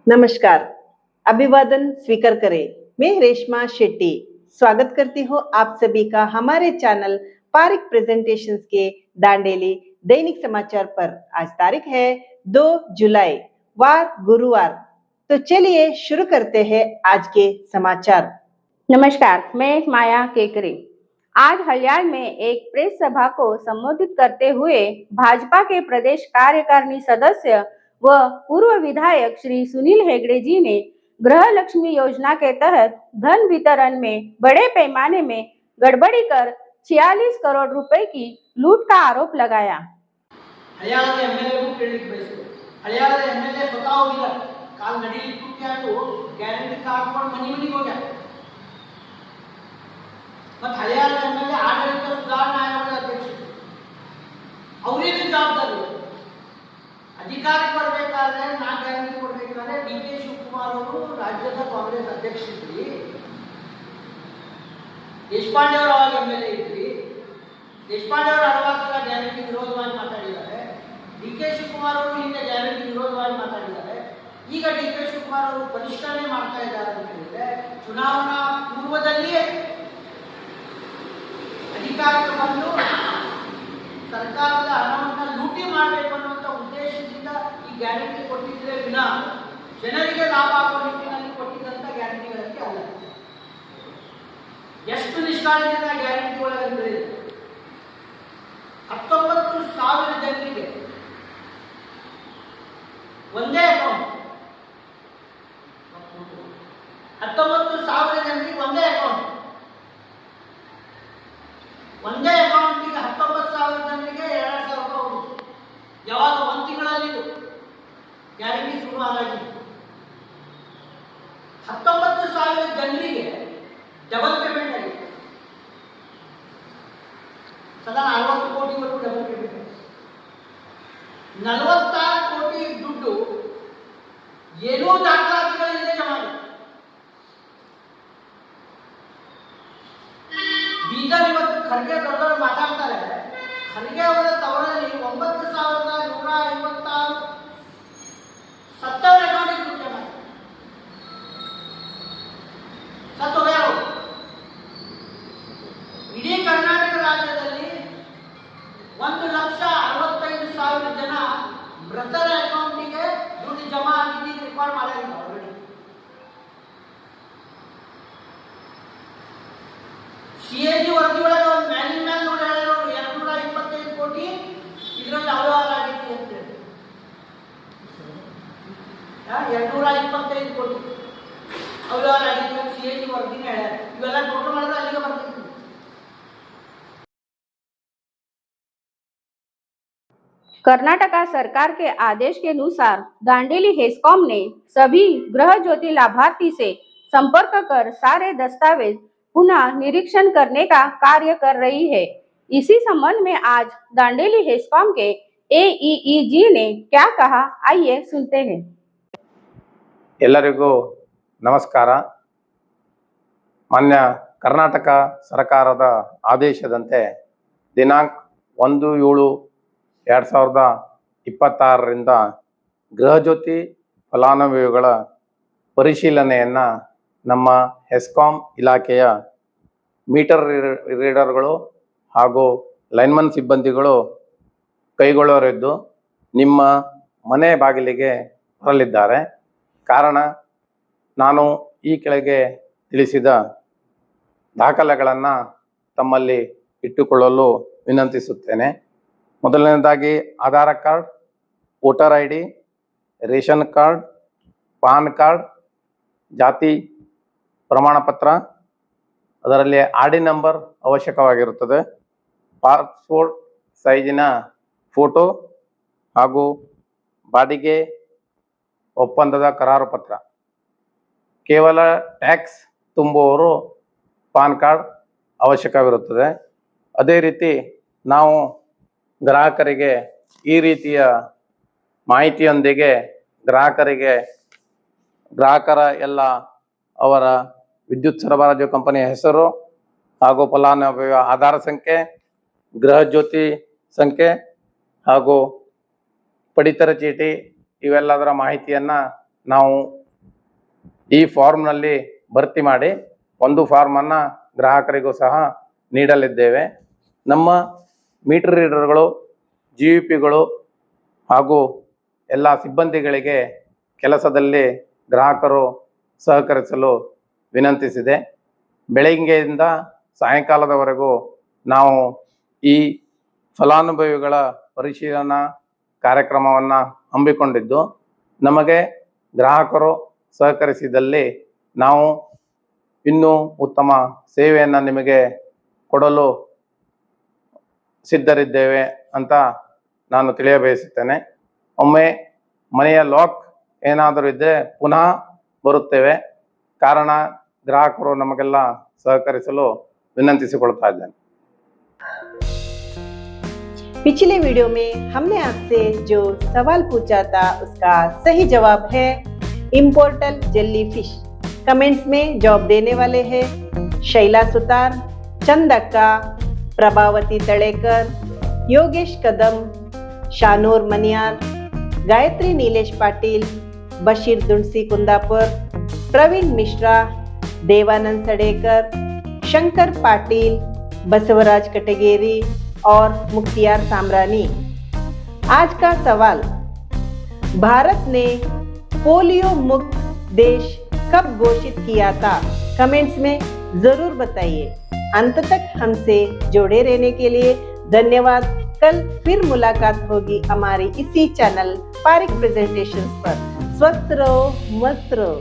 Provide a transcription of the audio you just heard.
नमस्कार, अभिवादन स्वीकार करें। मैं रेशमा शेट्टी स्वागत करती हूँ आप सभी का हमारे चैनल पारिक प्रेजेंटेशंस के दांडेली दैनिक समाचार पर। आज तारीख है 2 जुलाई, वार गुरुवार। तो चलिए शुरू करते हैं आज के समाचार। नमस्कार, मैं माया केकरे। आज हरियाणा में एक प्रेस सभा को संबोधित करते हुए भाजपा के प्रदेश कार्यकारिणी सदस्य व पूर्व विधायक श्री सुनील हेगड़े जी ने गृह लक्ष्मी योजना के तहत धन वितरण में बड़े पैमाने में गड़बड़ी कर 46 करोड़ रुपए की लूट का आरोप लगाया। हरियाणा एमएलए को क्रेडिट बयसुತ್ತೆ। हरियाणा एमएलए स्वतः ಹೋಗಿಲ್ಲ, ಕಾಲ್ ನಡಿಲಿಕ್ಕೆ ಅದು ಗ್ಯಾರಂಟಿ ಕಾರ್ಡ್ ಕೊಂಡು ಮನೆ ಹೋಗ್ಯ। ಮತ್ತು ಹರಿಯಾಣ ಎಮಎಲ್ಎ ಆಡಳಿತ ಸುಧಾರಣಾ ಆಯೋಗದ ಅಧ್ಯಕ್ಷರು, ಅವರಿಗೆ ಜವಾಬ್ದಾರಿ ಅಧಿಕಾರಕ್ಕೆ ಬರಬೇಕಾದ್ರೆ ನಾ ಗ್ಯಾರಂಟಿ ಕೊಡಬೇಕಾದ್ರೆ ಡಿ.ಕೆ. ಶಿವಕುಮಾರ್ ಅವರು ರಾಜ್ಯದ ಕಾಂಗ್ರೆಸ್ ಅಧ್ಯಕ್ಷರಿದ್ರಿ, ದೇಶಪಾಂಡೆ ಅವರು ಅವಾಗ ಎಮಎಲ್ಎ ಇದ್ರಿ, ದೇಶಪಾಂಡೆ ಅವರು 60 ಸಲ ಗ್ಯಾರಂಟಿ ವಿರೋಧವಾಗಿ ಮಾತಾಡಿದ್ದಾರೆ, ಡಿ.ಕೆ. ಶಿವಕುಮಾರ್ ಅವರು ಹಿಂದೆ ಗ್ಯಾರಂಟಿ ವಿರೋಧವಾಗಿ ಮಾತಾಡಿದ್ದಾರೆ, ಈಗ ಡಿ.ಕೆ. ಶಿವಕುಮಾರ್ ಅವರು ಪರಿಷ್ಕರಣೆ ಮಾಡ್ತಾ ಇದ್ದಾರೆ ಅಂತ ಹೇಳಿದ್ರೆ ಚುನಾವಣಾ ಪೂರ್ವದಲ್ಲಿಯೇ ಅಧಿಕಾರಕ್ಕೆ ಬಂದು ಸರ್ಕಾರದ ಹಣವನ್ನು ಲೂಟಿ ಮಾಡಬೇಕು ಅನ್ನುವಂಥ ಉದ್ದೇಶದಿಂದ ಈ ಗ್ಯಾರಂಟಿ ಕೊಟ್ಟಿದ್ರೆ ವಿನ ಜನರಿಗೆ ಲಾಭ ಆಗುವ ನಿಟ್ಟಿನಲ್ಲಿ ಕೊಟ್ಟಿದ್ದಂಥ ಗ್ಯಾರಂಟಿಗಳಂತೆ ಅಲ್ಲ. ಎಷ್ಟು ನಿಷ್ಕಾಳಜಿಯಿಂದ ಗ್ಯಾರಂಟಿ ಒಳಗಂದ್ರೆ 19,000 ಜನರಿಗೆ ಒಂದೇ ಅಕೌಂಟ್, 19,000 ಜನರಿಗೆ ಒಂದೇ ಅಕೌಂಟ್, ಒಂದೇ ಅಕೌಂಟಿಗೆ 19,000 ಜನರಿಗೆ 2,000 ರೂಪಾಯಿ ಹೋಗುದು. ಯಾವಾಗ 1 ತಿಂಗಳಲ್ಲಿ ಗ್ಯಾರಂಟಿ ಶುರು ಆಗಿ 19,000 ಜನರಿಗೆ ಡಬಲ್ ಪೇಮೆಂಟ್ ಆಗಿದೆ. ಸದಾ 40 ಕೋಟಿವರೆಗೂ ಡಬಲ್ ಪೇಮೆಂಟ್ ಆಗಿದೆ. 46 ಕೋಟಿ ದುಡ್ಡು ಏನೂ ದಾಖಲಾತಿಗಳಿಲ್ಲದೆ ಜಮಾ ಆಗಿದೆ. ಬೀದರ್ ಇವತ್ತು ಖರ್ಗೆ ದೊಡ್ಡವರು ಮಾತಾಡ್ತಾರೆ, ಖರ್ಗೆ ಅವರ ತವರಲ್ಲಿ 9,156 ಸತ್ತವರ ಅಕೌಂಟಿಗೆ ದುಡ್ಡು ಜಮಾ ಆಗಿದೆ. ಸತ್ತೋಗ್ಯಾರು. ಇಡೀ ಕರ್ನಾಟಕ ರಾಜ್ಯದಲ್ಲಿ 1,65,000 ಜನ ಮೃತರ ಅಕೌಂಟಿಗೆ ದುಡ್ಡು ಜಮಾ ಆಗಿದೆ, ರೆಕಾರ್ಡ್ ಮಾಡಿಲ್ಲ ಆಲ್ರೆಡಿ. ಸಿಎಜಿ ವರದಿ ಒಳಗೆ ಒಂದು ಮ್ಯಾಲಿನ ಮೇಲೆ ನೋಡಿ ಹೇಳಿದ್ರು 225 ಕೋಟಿ ಇದರಲ್ಲಿ ಅವ್ಯವಹಾರ ಆಗಿತ್ತು ಅಂತ ಹೇಳಿ. 225 ಕೋಟಿ ಅವ್ಯವಹಾರ ಆಗಿತ್ತು ಅಂತ ಸಿಎಜಿ ವರದಿನೇ ಹೇಳ್ಯಾರ. ಇವೆಲ್ಲ ಟೋಟಲ್ ಮಾಡಿದ್ರೆ ಅಲ್ಲಿಗೆ ಬರ್ತಿತ್ತು. कर्नाटका सरकार के आदेश के अनुसार दांडेली हेस्कॉम ने सभी गृह ज्योति लाभार्थी से संपर्क कर सारे दस्तावेज पुनः निरीक्षण करने का कार्य कर रही है। इसी संबंध में आज दांडेली हेस्कॉम के एईई ने क्या कहा, आइए सुनते हैं। ಎಲ್ಲರಿಗೂ ನಮಸ್ಕಾರ. ಮಾನ್ಯ ಕರ್ನಾಟಕ ಸರ್ಕಾರದ ಆದೇಶದಂತೆ ದಿನಾಂಕ 1/7/2026ರಿಂದ ಗೃಹಜ್ಯೋತಿ ಫಲಾನುಭವಿಗಳ ಪರಿಶೀಲನೆಯನ್ನು ನಮ್ಮ ಹೆಸ್ಕಾಂ ಇಲಾಖೆಯ ಮೀಟರ್ ರೀಡರ್ಗಳು ಹಾಗೂ ಲೈನ್ಮನ್ ಸಿಬ್ಬಂದಿಗಳು ಕೈಗೊಳ್ಳೋರಿದ್ದು ನಿಮ್ಮ ಮನೆ ಬಾಗಿಲಿಗೆ ಬರಲಿದ್ದಾರೆ. ಕಾರಣ ನಾನು ಈ ಕೆಳಗೆ ತಿಳಿಸಿದ ದಾಖಲೆಗಳನ್ನು ತಮ್ಮಲ್ಲಿ ಇಟ್ಟುಕೊಳ್ಳಲು ವಿನಂತಿಸುತ್ತೇನೆ. ಮೊದಲನೇದಾಗಿ Aadhaar card, voter I D, ration card, PAN card, ಜಾತಿ ಪ್ರಮಾಣ ಪತ್ರ, ಅದರಲ್ಲಿ ಆರ್ ಡಿ ನಂಬರ್ ಅವಶ್ಯಕವಾಗಿರುತ್ತದೆ, ಪಾಸ್ಪೋರ್ಟ್ ಸೈಜಿನ ಫೋಟೋ ಹಾಗೂ ಬಾಡಿಗೆ ಒಪ್ಪಂದದ ಕರಾರು ಪತ್ರ. ಕೇವಲ ಟ್ಯಾಕ್ಸ್ ತುಂಬುವವರು ಪಾನ್ ಕಾರ್ಡ್ ಅವಶ್ಯಕವಿರುತ್ತದೆ. ಅದೇ ರೀತಿ ನಾವು ಗ್ರಾಹಕರಿಗೆ ಈ ರೀತಿಯ ಮಾಹಿತಿಯೊಂದಿಗೆ ಗ್ರಾಹಕರ ಎಲ್ಲ ಅವರ ವಿದ್ಯುತ್ ಸರಬರಾಜು ಕಂಪನಿಯ ಹೆಸರು ಹಾಗೂ ಫಲಾನುಭವಿಯ ಆಧಾರ್ ಸಂಖ್ಯೆ, ಗೃಹ ಜ್ಯೋತಿ ಸಂಖ್ಯೆ ಹಾಗೂ ಪಡಿತರ ಚೀಟಿ ಇವೆಲ್ಲದರ ಮಾಹಿತಿಯನ್ನು ನಾವು ಈ ಫಾರ್ಮ್ನಲ್ಲಿ ಭರ್ತಿ ಮಾಡಿ ಒಂದು ಫಾರ್ಮನ್ನು ಗ್ರಾಹಕರಿಗೂ ಸಹ ನೀಡಲಿದ್ದೇವೆ. ನಮ್ಮ ಮೀಟರ್ ರೀಡರ್ಗಳು, GVPಗಳು ಹಾಗೂ ಎಲ್ಲ ಸಿಬ್ಬಂದಿಗಳಿಗೆ ಕೆಲಸದಲ್ಲಿ ಗ್ರಾಹಕರು ಸಹಕರಿಸಲು ವಿನಂತಿಸಿದೆ. ಬೆಳಗ್ಗೆಯಿಂದ ಸಾಯಂಕಾಲದವರೆಗೂ ನಾವು ಈ ಫಲಾನುಭವಿಗಳ ಪರಿಶೀಲನಾ ಕಾರ್ಯಕ್ರಮವನ್ನು ಹಮ್ಮಿಕೊಂಡಿದ್ದು, ನಮಗೆ ಗ್ರಾಹಕರು ಸಹಕರಿಸಿದಲ್ಲಿ ನಾವು ಇನ್ನೂ ಉತ್ತಮ ಸೇವೆಯನ್ನು ನಿಮಗೆ ಕೊಡಲು ಸಿದ್ಧರಿದ್ದೇವೆ ಅಂತ ನಾನು ತಿಳಿಯಬಯಸುತ್ತೇನೆ. ಒಮ್ಮೆ ಮನೆಯ ಲಾಕ್ ಏನಾದರೂ ಇದ್ದರೆ ಪುನಃ ಬರುತ್ತೇವೆ. ಕಾರಣ ಗ್ರಾಹಕರು ನಮಗೆಲ್ಲ ಸಹಕರಿಸಲು ವಿನಂತಿಸಿಕೊಳ್ತಾ ಇದ್ದೇನೆ. पिछले वीडियो में हमने आपसे जो सवाल पूछा था उसका सही जवाब है इम्पोर्टल जेली फिश। कमेंट्स में जवाब देने वाले हैं शैला सुतार, चंद अक्का, प्रभावती तड़ेकर, योगेश कदम, शानूर मनियार, गायत्री नीलेश पाटिल, बशीर दुंडसी कुंदापुर, प्रवीण मिश्रा, देवानंद सडेकर, शंकर पाटिल, बसवराज कटगेरी और मुख्तियार सामरानी। आज का सवाल, भारत ने पोलियो मुक्त देश कब घोषित किया था? कमेंट्स में जरूर बताइए। अंत तक हमसे जुड़े रहने के लिए धन्यवाद। कल फिर मुलाकात होगी हमारी इसी चैनल पारिक प्रेजेंटेशंस पर। स्वस्थ रहो, मस्त रहो।